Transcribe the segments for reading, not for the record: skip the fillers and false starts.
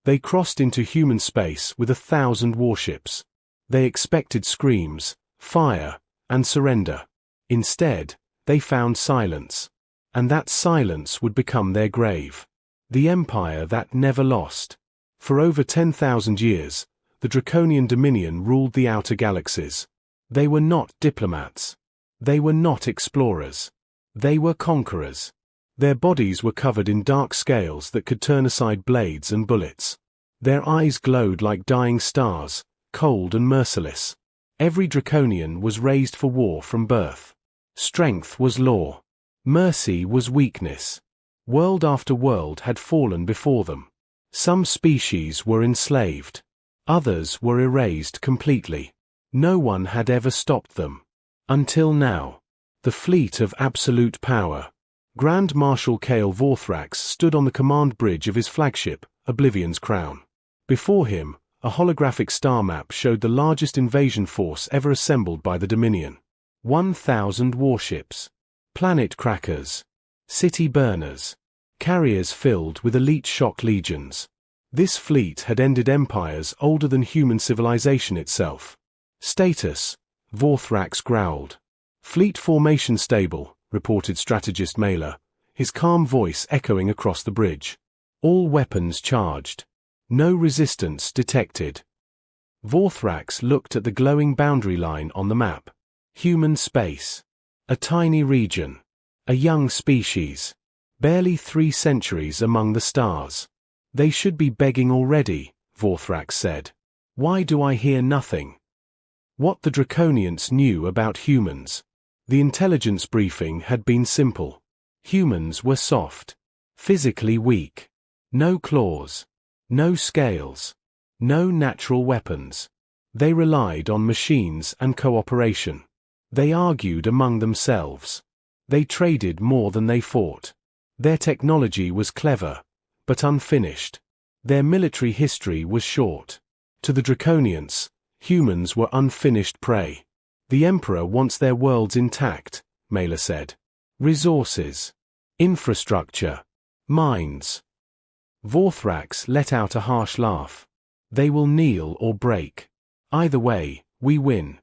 They crossed into human space with 1,000 warships. They expected screams, fire, and surrender. Instead, they found silence. And that silence would become their grave. The empire that never lost. For over 10,000 years, the Draconian Dominion ruled the outer galaxies. They were not diplomats. They were not explorers. They were conquerors. Their bodies were covered in dark scales that could turn aside blades and bullets. Their eyes glowed like dying stars, cold and merciless. Every Draconian was raised for war from birth. Strength was law. Mercy was weakness. World after world had fallen before them. Some species were enslaved. Others were erased completely. No one had ever stopped them. Until now. The fleet of absolute power. Grand Marshal Kael Vorthrax stood on the command bridge of his flagship, Oblivion's Crown. Before him, a holographic star map showed the largest invasion force ever assembled by the Dominion. 1,000 warships. Planet crackers. City burners. Carriers filled with elite shock legions. This fleet had ended empires older than human civilization itself. Status, Vorthrax growled. Fleet formation stable, reported strategist Mailer, his calm voice echoing across the bridge. All weapons charged. No resistance detected. Vorthrax looked at the glowing boundary line on the map. Human space. A tiny region. A young species. Barely 3 centuries among the stars. They should be begging already, Vorthrax said. Why do I hear nothing? What the Draconians knew about humans. The intelligence briefing had been simple. Humans were soft. Physically weak. No claws. No scales. No natural weapons. They relied on machines and cooperation. They argued among themselves. They traded more than they fought. Their technology was clever, but unfinished. Their military history was short. To the Draconians, humans were unfinished prey. The Emperor wants their worlds intact, Mailer said. Resources. Infrastructure. Mines. Vorthrax let out a harsh laugh. They will kneel or break. Either way, we win.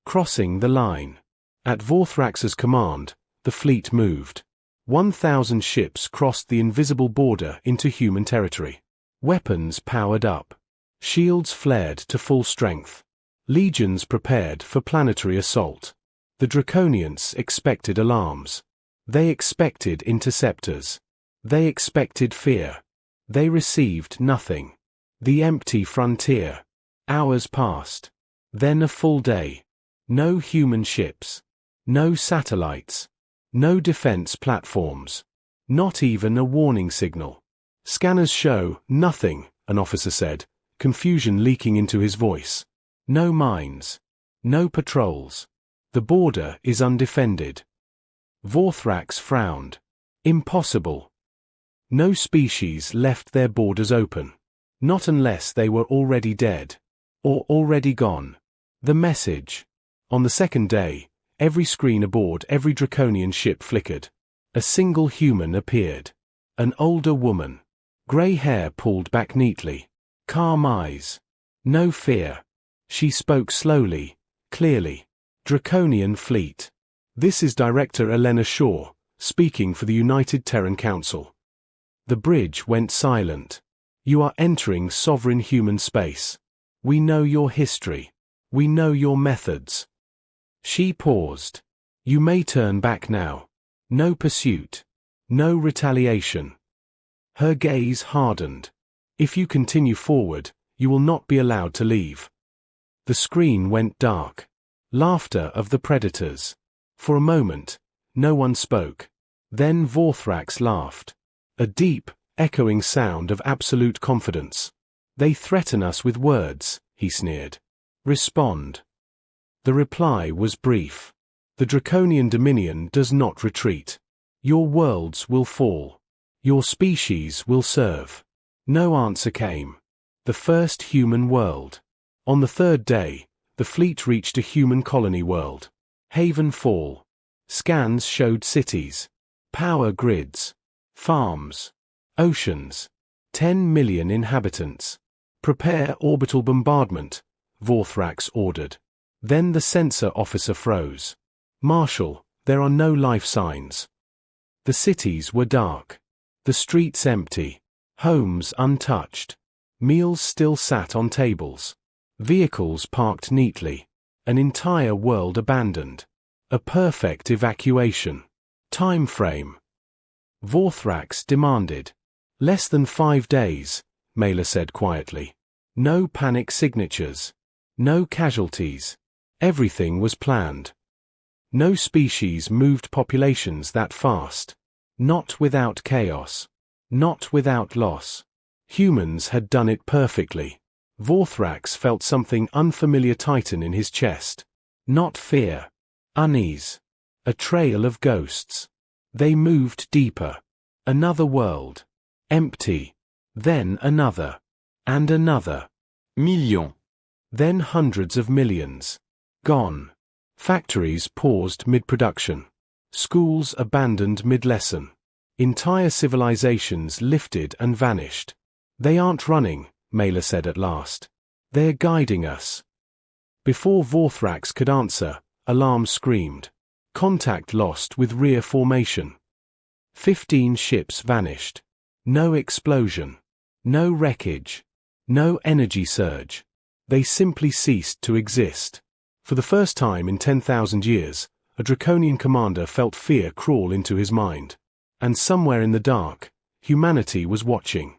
Crossing the line. At Vorthrax's command, the fleet moved. 1,000 ships crossed the invisible border into human territory. Weapons powered up. Shields flared to full strength. Legions prepared for planetary assault. The Draconians expected alarms. They expected interceptors. They expected fear. They received nothing. The empty frontier. Hours passed. Then a full day. No human ships. No satellites. No defense platforms. Not even a warning signal. Scanners show nothing, an officer said, confusion leaking into his voice. No mines. No patrols. The border is undefended. Vorthrax frowned. Impossible. No species left their borders open. Not unless they were already dead. Or already gone. The message. On the second day, every screen aboard every Draconian ship flickered. A single human appeared. An older woman. Grey hair pulled back neatly. Calm eyes. No fear. She spoke slowly, clearly. Draconian Fleet. This is Director Elena Shaw, speaking for the United Terran Council. The bridge went silent. You are entering sovereign human space. We know your history. We know your methods. She paused. You may turn back now. No pursuit. No retaliation. Her gaze hardened. If you continue forward, you will not be allowed to leave. The screen went dark. Laughter of the predators. For a moment, no one spoke. Then Vorthrax laughed. A deep, echoing sound of absolute confidence. They threaten us with words, he sneered. Respond. The reply was brief. The Draconian Dominion does not retreat. Your worlds will fall. Your species will serve. No answer came. The first human world. On the third day, the fleet reached a human colony world. Haven Fall. Scans showed cities. Power grids. Farms. Oceans. 10 million inhabitants. Prepare orbital bombardment, Vorthrax ordered. Then the sensor officer froze. Marshal, there are no life signs. The cities were dark. The streets empty. Homes untouched. Meals still sat on tables. Vehicles parked neatly. An entire world abandoned. A perfect evacuation. Time frame. Vorthrax demanded. Less than 5 days, Mailer said quietly. No panic signatures. No casualties. Everything was planned. No species moved populations that fast. Not without chaos. Not without loss. Humans had done it perfectly. Vorthrax felt something unfamiliar tighten in his chest. Not fear. Unease. A trail of ghosts. They moved deeper. Another world. Empty. Then another. And another. Millions. Then hundreds of millions. Gone. Factories paused mid-production. Schools abandoned mid-lesson. Entire civilizations lifted and vanished. They aren't running, Mailer said at last. They're guiding us. Before Vorthrax could answer, alarm screamed. Contact lost with rear formation. 15 ships vanished. No explosion. No wreckage. No energy surge. They simply ceased to exist. For the first time in 10,000 years, a Draconian commander felt fear crawl into his mind. And somewhere in the dark, humanity was watching.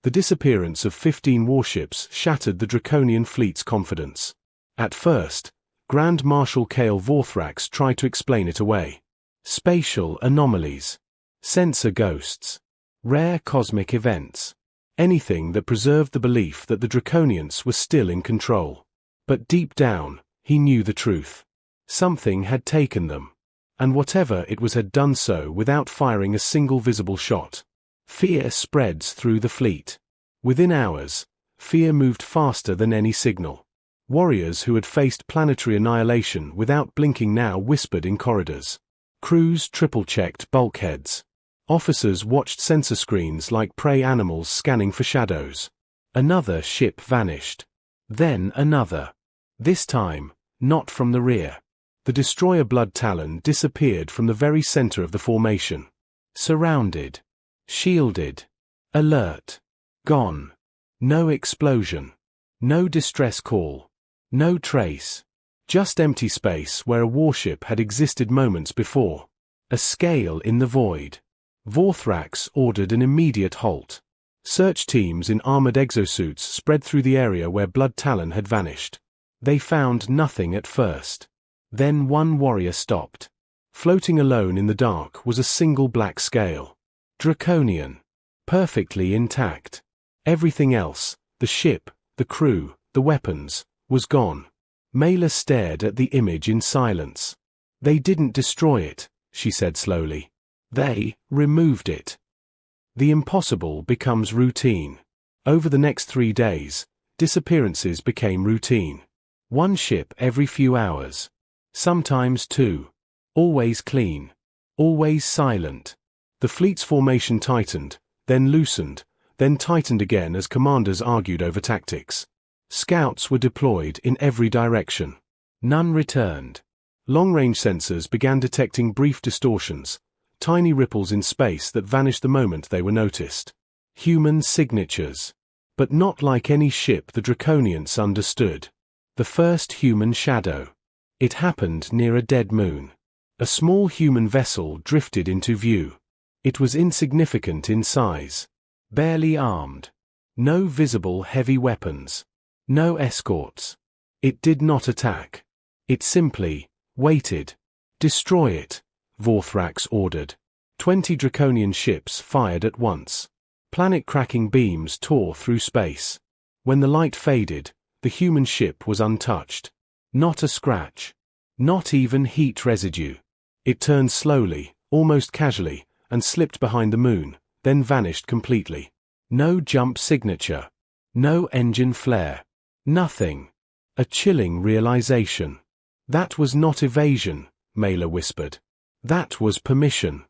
The disappearance of 15 warships shattered the Draconian Fleet's confidence. At first, Grand Marshal Kale Vorthrax tried to explain it away. Spatial anomalies. Sensor ghosts. Rare cosmic events. Anything that preserved the belief that the Draconians were still in control. But deep down, he knew the truth. Something had taken them. And whatever it was had done so without firing a single visible shot. Fear spreads through the fleet. Within hours, fear moved faster than any signal. Warriors who had faced planetary annihilation without blinking now whispered in corridors. Crews triple-checked bulkheads. Officers watched sensor screens like prey animals scanning for shadows. Another ship vanished. Then another. This time, not from the rear. The destroyer Blood Talon disappeared from the very center of the formation. Surrounded. Shielded. Alert. Gone. No explosion. No distress call. No trace. Just empty space where a warship had existed moments before. A scale in the void. Vorthrax ordered an immediate halt. Search teams in armored exosuits spread through the area where Blood Talon had vanished. They found nothing at first. Then one warrior stopped. Floating alone in the dark was a single black scale. Draconian. Perfectly intact. Everything else, the ship, the crew, the weapons, was gone. Mailer stared at the image in silence. They didn't destroy it, she said slowly. They removed it. The impossible becomes routine. Over the next 3 days, disappearances became routine. One ship every few hours. Sometimes 2. Always clean. Always silent. The fleet's formation tightened, then loosened, then tightened again as commanders argued over tactics. Scouts were deployed in every direction. None returned. Long-range sensors began detecting brief distortions, tiny ripples in space that vanished the moment they were noticed. Human signatures. But not like any ship the Draconians understood. The first human shadow. It happened near a dead moon. A small human vessel drifted into view. It was insignificant in size. Barely armed. No visible heavy weapons. No escorts. It did not attack. It simply waited. Destroy it, Vorthrax ordered. 20 Draconian ships fired at once. Planet-cracking beams tore through space. When the light faded, the human ship was untouched. Not a scratch. Not even heat residue. It turned slowly, almost casually, and slipped behind the moon, then vanished completely. No jump signature. No engine flare. Nothing. A chilling realization. That was not evasion, Mailer whispered. That was permission.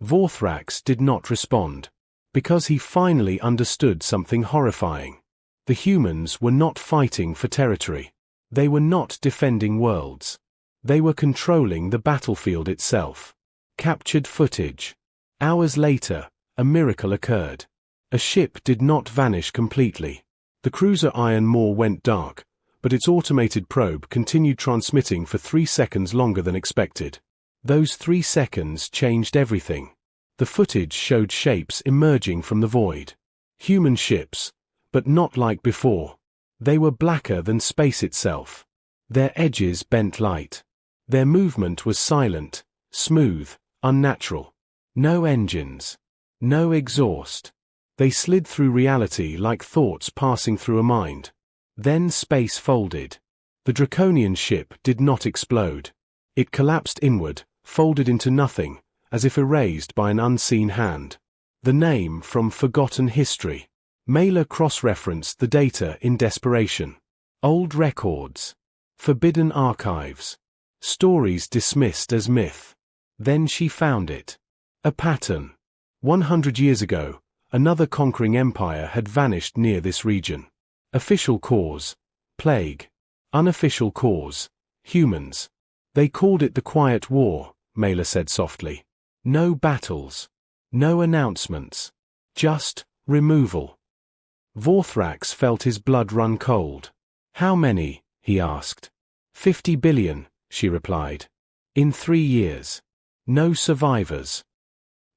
Vorthrax did not respond. Because he finally understood something horrifying. The humans were not fighting for territory. They were not defending worlds. They were controlling the battlefield itself. Captured footage. Hours later, a miracle occurred. A ship did not vanish completely. The cruiser Iron Maw went dark, but its automated probe continued transmitting for 3 seconds longer than expected. Those 3 seconds changed everything. The footage showed shapes emerging from the void. Human ships, but not like before. They were blacker than space itself. Their edges bent light. Their movement was silent, smooth, unnatural. No engines. No exhaust. They slid through reality like thoughts passing through a mind. Then space folded. The Draconian ship did not explode. It collapsed inward, folded into nothing, as if erased by an unseen hand. The name from forgotten history. Mailer cross-referenced the data in desperation. Old records. Forbidden archives. Stories dismissed as myth. Then she found it. A pattern. 100 years ago, another conquering empire had vanished near this region. Official cause: plague. Unofficial cause: humans. They called it the Quiet War, Mailer said softly. No battles. No announcements. Just removal. Vorthrax felt his blood run cold. How many? He asked. 50 billion, she replied. In 3 years. No survivors.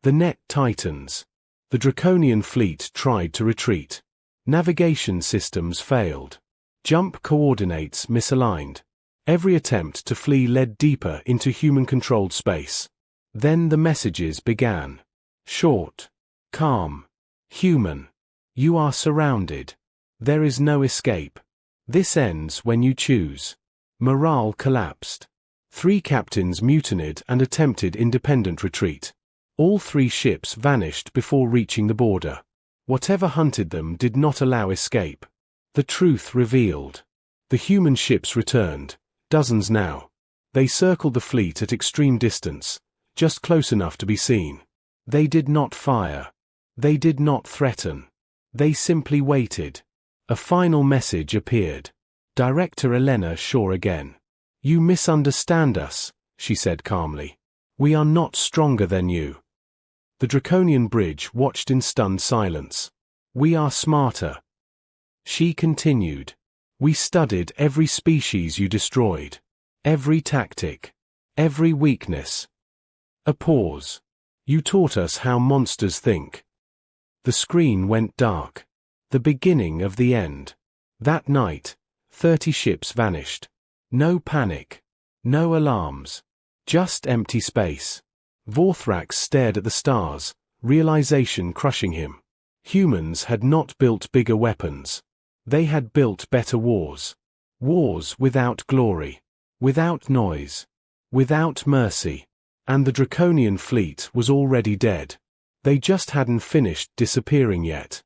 The net tightens. The Draconian Fleet tried to retreat. Navigation systems failed. Jump coordinates misaligned. Every attempt to flee led deeper into human-controlled space. Then the messages began. Short. Calm. Human. You are surrounded. There is no escape. This ends when you choose. Morale collapsed. 3 captains mutinied and attempted independent retreat. All 3 ships vanished before reaching the border. Whatever hunted them did not allow escape. The truth revealed. The human ships returned, dozens now. They circled the fleet at extreme distance, just close enough to be seen. They did not fire. They did not threaten. They simply waited. A final message appeared. Director Elena Shaw again. You misunderstand us, she said calmly. We are not stronger than you. The Draconian bridge watched in stunned silence. We are smarter. She continued. We studied every species you destroyed. Every tactic. Every weakness. A pause. You taught us how monsters think. The screen went dark. The beginning of the end. That night, 30 ships vanished. No panic. No alarms. Just empty space. Vorthrax stared at the stars, realization crushing him. Humans had not built bigger weapons. They had built better wars. Wars without glory. Without noise. Without mercy. And the Draconian fleet was already dead. They just hadn't finished disappearing yet.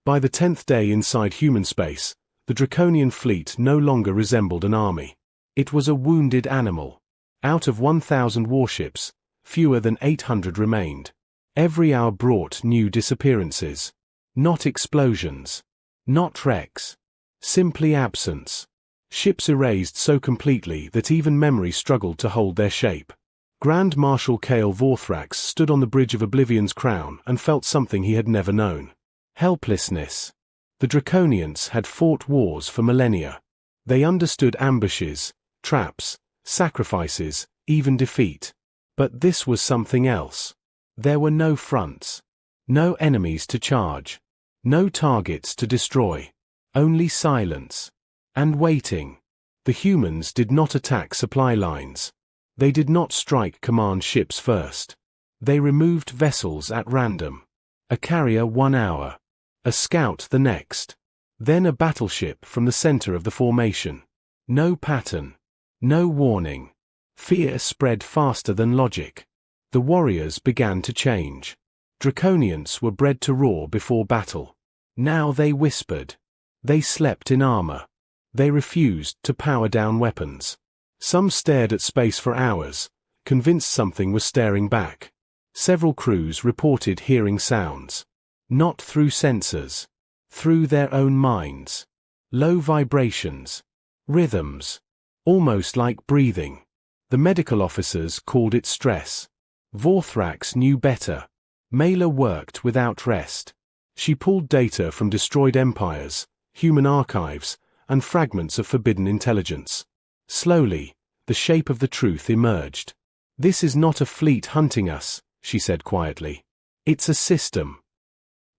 By the 10th day inside human space, the Draconian fleet no longer resembled an army. It was a wounded animal. Out of 1,000 warships, fewer than 800 remained. Every hour brought new disappearances. Not explosions. Not wrecks. Simply absence. Ships erased so completely that even memory struggled to hold their shape. Grand Marshal Kael Vorthrax stood on the bridge of Oblivion's crown and felt something he had never known. Helplessness. The Draconians had fought wars for millennia. They understood ambushes, traps, sacrifices, even defeat. But this was something else. There were no fronts. No enemies to charge. No targets to destroy. Only silence. And waiting. The humans did not attack supply lines. They did not strike command ships first. They removed vessels at random. A carrier 1 hour. A scout the next. Then a battleship from the center of the formation. No pattern. No warning. Fear spread faster than logic. The warriors began to change. Draconians were bred to roar before battle. Now they whispered. They slept in armor. They refused to power down weapons. Some stared at space for hours, convinced something was staring back. Several crews reported hearing sounds. Not through sensors. Through their own minds. Low vibrations. Rhythms. Almost like breathing. The medical officers called it stress. Vorthrax knew better. Mela worked without rest. She pulled data from destroyed empires, human archives, and fragments of forbidden intelligence. Slowly, the shape of the truth emerged. "This is not a fleet hunting us," she said quietly. "It's a system."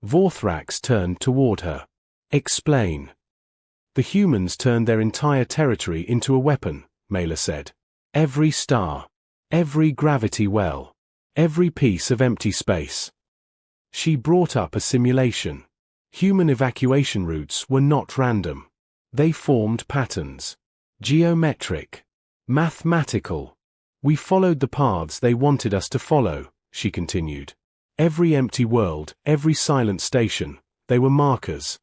Vorthrax turned toward her. "Explain." "The humans turned their entire territory into a weapon," Mela said. "Every star. Every gravity well. Every piece of empty space." She brought up a simulation. Human evacuation routes were not random. They formed patterns. Geometric. Mathematical. "We followed the paths they wanted us to follow," she continued. "Every empty world, every silent station, they were markers."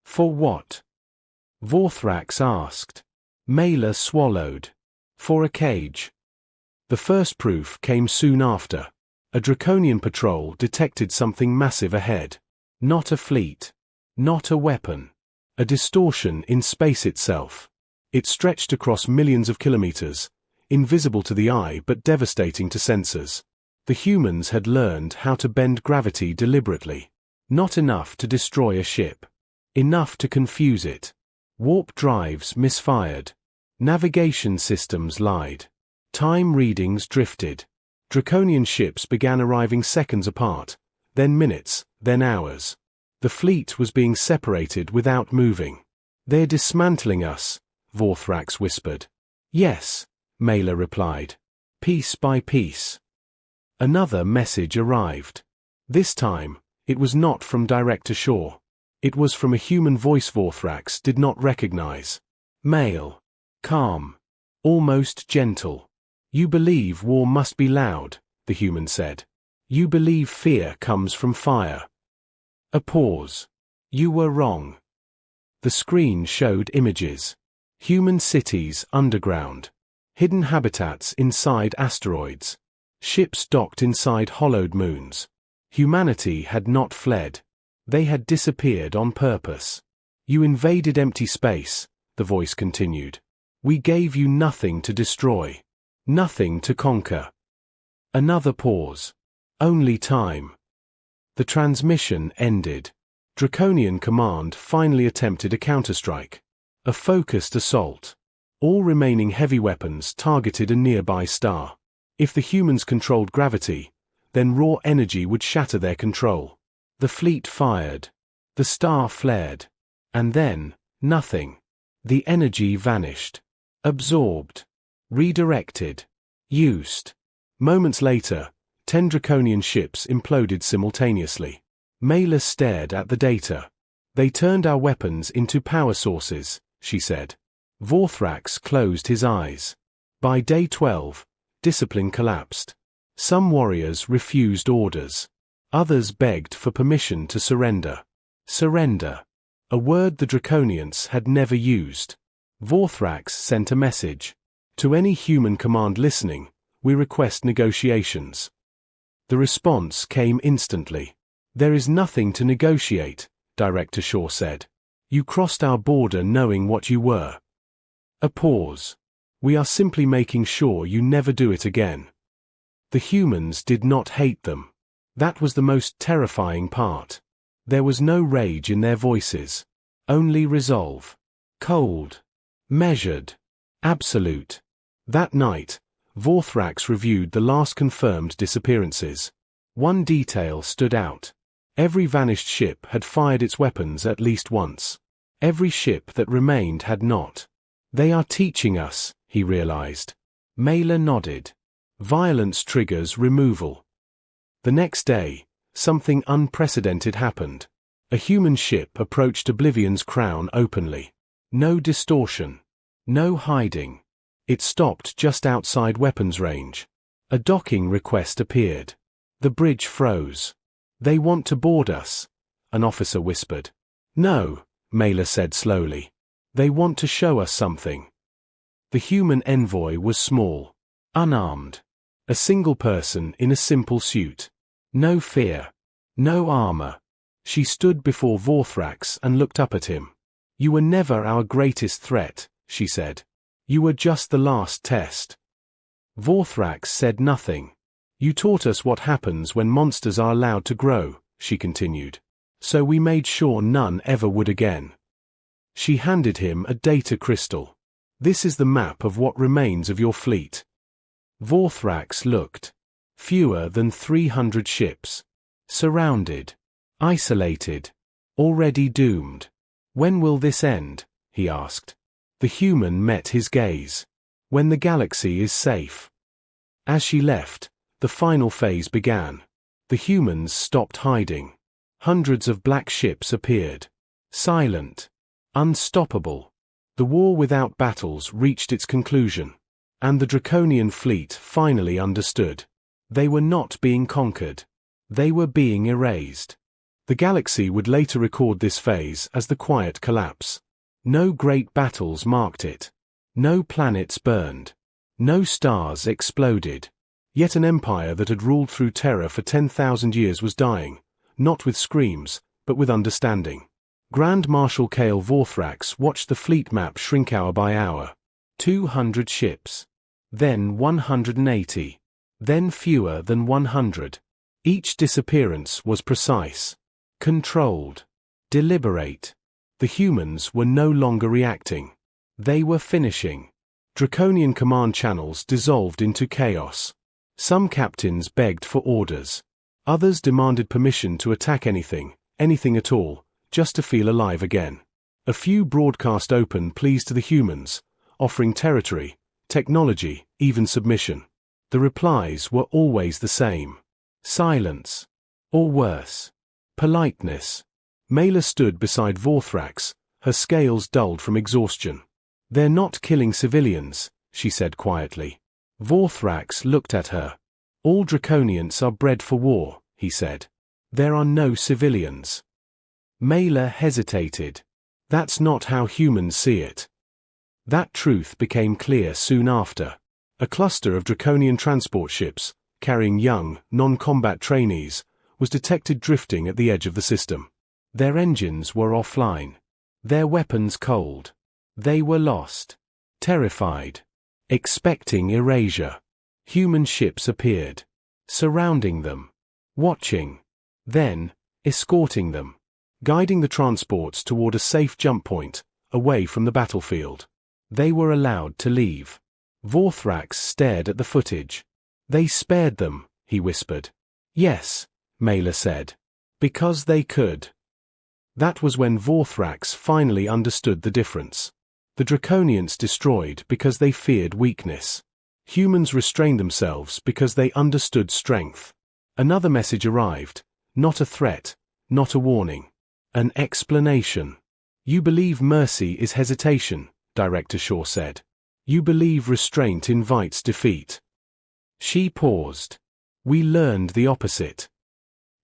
"For what?" Vorthrax asked. Mela swallowed. "For a cage." The first proof came soon after. A Draconian patrol detected something massive ahead. Not a fleet. Not a weapon. A distortion in space itself. It stretched across millions of kilometers, invisible to the eye but devastating to sensors. The humans had learned how to bend gravity deliberately. Not enough to destroy a ship. Enough to confuse it. Warp drives misfired. Navigation systems lied. Time readings drifted. Draconian ships began arriving seconds apart, then minutes, then hours. The fleet was being separated without moving. "They're dismantling us," Vorthrax whispered. "Yes," Mela replied. "Piece by piece." Another message arrived. This time, it was not from Director Shaw. It was from a human voice Vorthrax did not recognize. Male. Calm. Almost gentle. "You believe war must be loud," the human said. "You believe fear comes from fire." A pause. "You were wrong." The screen showed images. Human cities underground. Hidden habitats inside asteroids. Ships docked inside hollowed moons. Humanity had not fled. They had disappeared on purpose. "You invaded empty space," the voice continued. "We gave you nothing to destroy. Nothing to conquer." Another pause. Only time. The transmission ended. Draconian Command finally attempted a counterstrike. A focused assault. All remaining heavy weapons targeted a nearby star. If the humans controlled gravity, then raw energy would shatter their control. The fleet fired. The star flared. And then, nothing. The energy vanished. Absorbed. Redirected. Used. Moments later, 10 Draconian ships imploded simultaneously. Mela stared at the data. "They turned our weapons into power sources," she said. Vorthrax closed his eyes. By day 12, discipline collapsed. Some warriors refused orders. Others begged for permission to surrender. Surrender. A word the Draconians had never used. Vorthrax sent a message. "To any human command listening, we request negotiations." The response came instantly. "There is nothing to negotiate," Director Shaw said. "You crossed our border knowing what you were." A pause. "We are simply making sure you never do it again." The humans did not hate them. That was the most terrifying part. There was no rage in their voices. Only resolve. Cold. Measured. Absolute. That night, Vorthrax reviewed the last confirmed disappearances. One detail stood out. Every vanished ship had fired its weapons at least once. Every ship that remained had not. "They are teaching us," he realized. Mela nodded. Violence triggers removal. The next day, something unprecedented happened. A human ship approached Oblivion's crown openly. No distortion. No hiding. It stopped just outside weapons range. A docking request appeared. The bridge froze. "They want to board us," an officer whispered. "No," Mela said slowly. "They want to show us something." The human envoy was small. Unarmed. A single person in a simple suit. No fear. No armor. She stood before Vorthrax and looked up at him. "You were never our greatest threat," she said. "You were just the last test." Vorthrax said nothing. "You taught us what happens when monsters are allowed to grow," she continued. "So we made sure none ever would again." She handed him a data crystal. "This is the map of what remains of your fleet." Vorthrax looked. Fewer than 300 ships. Surrounded. Isolated. Already doomed. "When will this end?" he asked. The human met his gaze. "When the galaxy is safe." As she left, the final phase began. The humans stopped hiding. Hundreds of black ships appeared. Silent. Unstoppable. The war without battles reached its conclusion. And the Draconian fleet finally understood. They were not being conquered. They were being erased. The galaxy would later record this phase as the quiet collapse. No great battles marked it. No planets burned. No stars exploded. Yet an empire that had ruled through terror for 10,000 years was dying, not with screams, but with understanding. Grand Marshal Kale Vorthrax watched the fleet map shrink hour by hour. 200 ships. Then 180. Then fewer than 100. Each disappearance was precise. Controlled. Deliberate. The humans were no longer reacting. They were finishing. Draconian command channels dissolved into chaos. Some captains begged for orders. Others demanded permission to attack anything at all, just to feel alive again. A few broadcast open pleas to the humans, offering territory, technology, even submission. The replies were always the same. Silence. Or worse. Politeness. Mela stood beside Vorthrax, her scales dulled from exhaustion. "They're not killing civilians," she said quietly. Vorthrax looked at her. "All Draconians are bred for war," he said. "There are no civilians." Mela hesitated. "That's not how humans see it." That truth became clear soon after. A cluster of Draconian transport ships, carrying young, non-combat trainees, was detected drifting at the edge of the system. Their engines were offline. Their weapons cold. They were lost. Terrified. Expecting erasure. Human ships appeared. Surrounding them. Watching. Then, escorting them. Guiding the transports toward a safe jump point, away from the battlefield. They were allowed to leave. Vorthrax stared at the footage. "They spared them," he whispered. "Yes," Mela said. "Because they could." That was when Vorthrax finally understood the difference. The Draconians destroyed because they feared weakness. Humans restrained themselves because they understood strength. Another message arrived, not a threat, not a warning. An explanation. "You believe mercy is hesitation," Director Shaw said. "You believe restraint invites defeat." She paused. "We learned the opposite."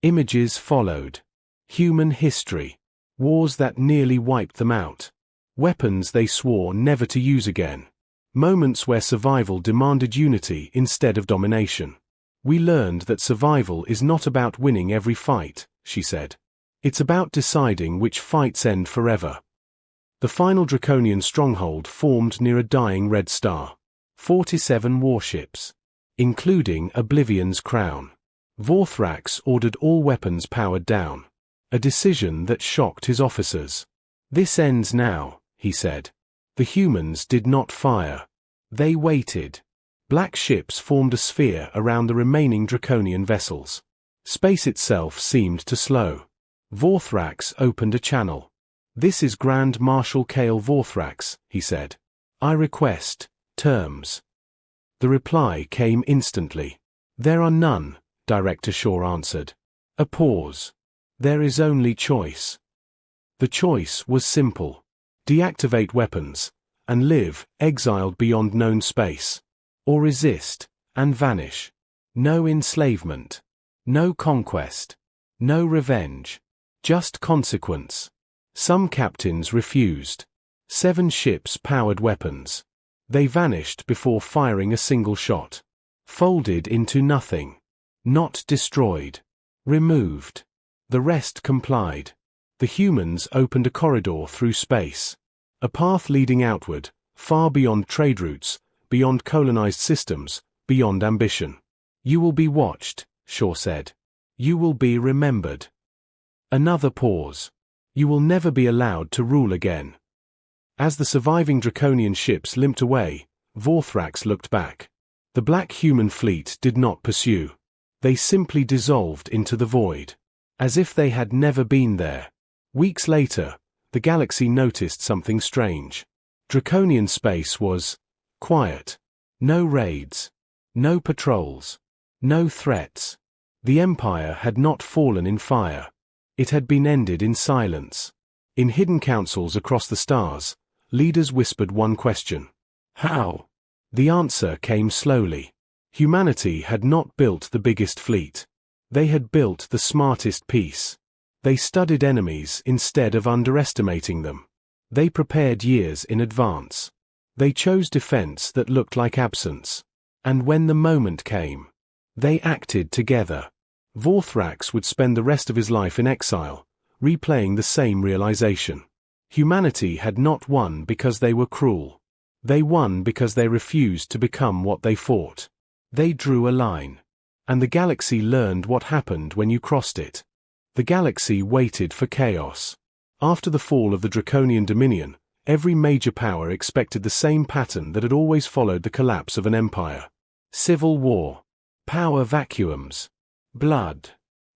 Images followed. Human history. Wars that nearly wiped them out. Weapons they swore never to use again. Moments where survival demanded unity instead of domination. "We learned that survival is not about winning every fight," she said. "It's about deciding which fights end forever." The final Draconian stronghold formed near a dying red star. 47 warships. Including Oblivion's crown. Vorthrax ordered all weapons powered down. A decision that shocked his officers. "This ends now," he said. The humans did not fire. They waited. Black ships formed a sphere around the remaining Draconian vessels. Space itself seemed to slow. Vorthrax opened a channel. "This is Grand Marshal Kale Vorthrax," he said. "I request terms." The reply came instantly. "There are none," Director Shaw answered. A pause. "There is only choice." The choice was simple. Deactivate weapons, and live, exiled beyond known space. Or resist, and vanish. No enslavement. No conquest. No revenge. Just consequence. Some captains refused. 7 ships powered weapons. They vanished before firing a single shot. Folded into nothing. Not destroyed. Removed. The rest complied. The humans opened a corridor through space. A path leading outward, far beyond trade routes, beyond colonized systems, beyond ambition. You will be watched, Shaw said. You will be remembered. Another pause. You will never be allowed to rule again. As the surviving Draconian ships limped away, Vorthrax looked back. The black human fleet did not pursue. They simply dissolved into the void. As if they had never been there. Weeks later, the galaxy noticed something strange. Draconian space was quiet. No raids. No patrols. No threats. The Empire had not fallen in fire. It had been ended in silence. In hidden councils across the stars, leaders whispered one question. How? The answer came slowly. Humanity had not built the biggest fleet. They had built the smartest piece. They studied enemies instead of underestimating them. They prepared years in advance. They chose defense that looked like absence. And when the moment came, they acted together. Vorthrax would spend the rest of his life in exile, replaying the same realization. Humanity had not won because they were cruel. They won because they refused to become what they fought. They drew a line. And the galaxy learned what happened when you crossed it. The galaxy waited for chaos. After the fall of the Draconian Dominion, every major power expected the same pattern that had always followed the collapse of an empire. Civil war. Power vacuums. Blood.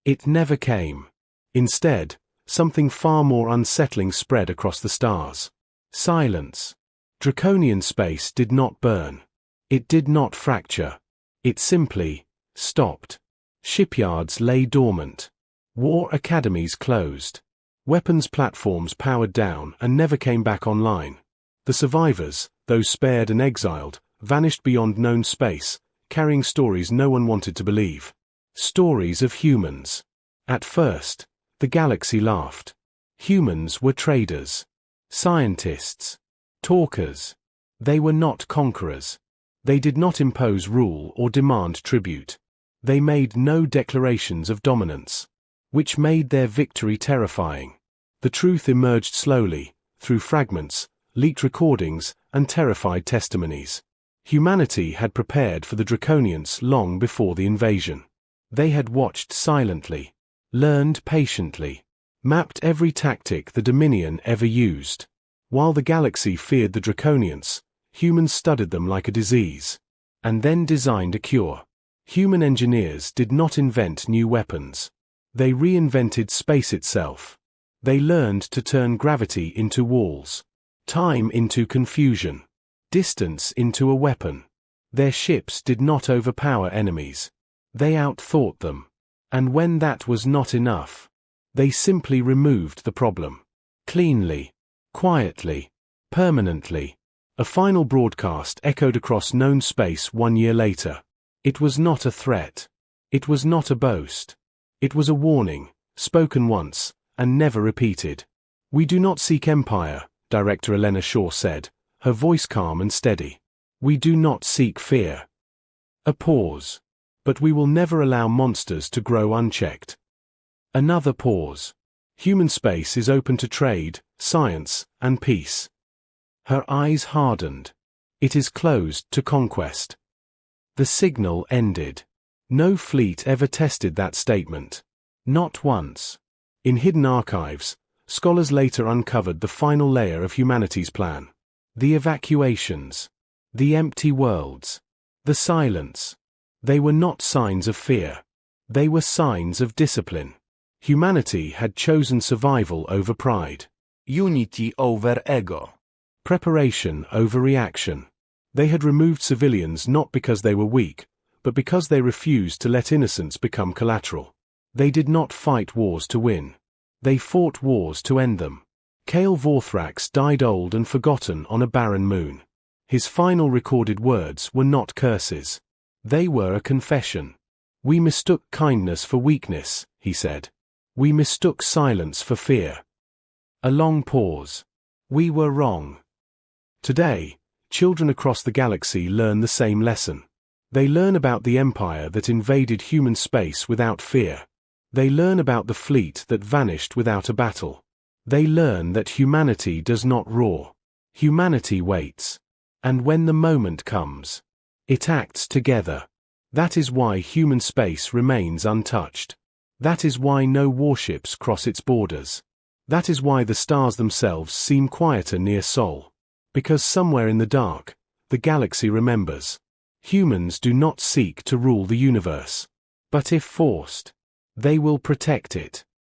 It never came. Instead, something far more unsettling spread across the stars. Silence. Draconian space did not burn. It did not fracture. It simply stopped. Shipyards lay dormant. War academies closed. Weapons platforms powered down and never came back online. The survivors, those spared and exiled, vanished beyond known space, carrying stories no one wanted to believe. Stories of humans. At first, the galaxy laughed. Humans were traders. Scientists. Talkers. They were not conquerors. They did not impose rule or demand tribute. They made no declarations of dominance, which made their victory terrifying. The truth emerged slowly, through fragments, leaked recordings, and terrified testimonies. Humanity had prepared for the Draconians long before the invasion. They had watched silently, learned patiently, mapped every tactic the Dominion ever used. While the galaxy feared the Draconians, humans studied them like a disease, and then designed a cure. Human engineers did not invent new weapons. They reinvented space itself. They learned to turn gravity into walls, time into confusion, distance into a weapon. Their ships did not overpower enemies. They outthought them. And when that was not enough, they simply removed the problem. Cleanly, quietly, permanently. A final broadcast echoed across known space 1 year later. It was not a threat. It was not a boast. It was a warning, spoken once, and never repeated. "We do not seek empire," Director Elena Shaw said, her voice calm and steady. "We do not seek fear." A pause. "But we will never allow monsters to grow unchecked." Another pause. "Human space is open to trade, science, and peace." Her eyes hardened. "It is closed to conquest." The signal ended. No fleet ever tested that statement. Not once. In hidden archives, scholars later uncovered the final layer of humanity's plan. The evacuations. The empty worlds. The silence. They were not signs of fear. They were signs of discipline. Humanity had chosen survival over pride. Unity over ego. Preparation over reaction. They had removed civilians not because they were weak, but because they refused to let innocence become collateral. They did not fight wars to win. They fought wars to end them. Kale Vorthrax died old and forgotten on a barren moon. His final recorded words were not curses. They were a confession. "We mistook kindness for weakness," he said. "We mistook silence for fear." A long pause. "We were wrong." Today, children across the galaxy learn the same lesson. They learn about the empire that invaded human space without fear. They learn about the fleet that vanished without a battle. They learn that humanity does not roar. Humanity waits. And when the moment comes, it acts together. That is why human space remains untouched. That is why no warships cross its borders. That is why the stars themselves seem quieter near Sol. Because somewhere in the dark, the galaxy remembers. Humans do not seek to rule the universe. But if forced, they will protect it.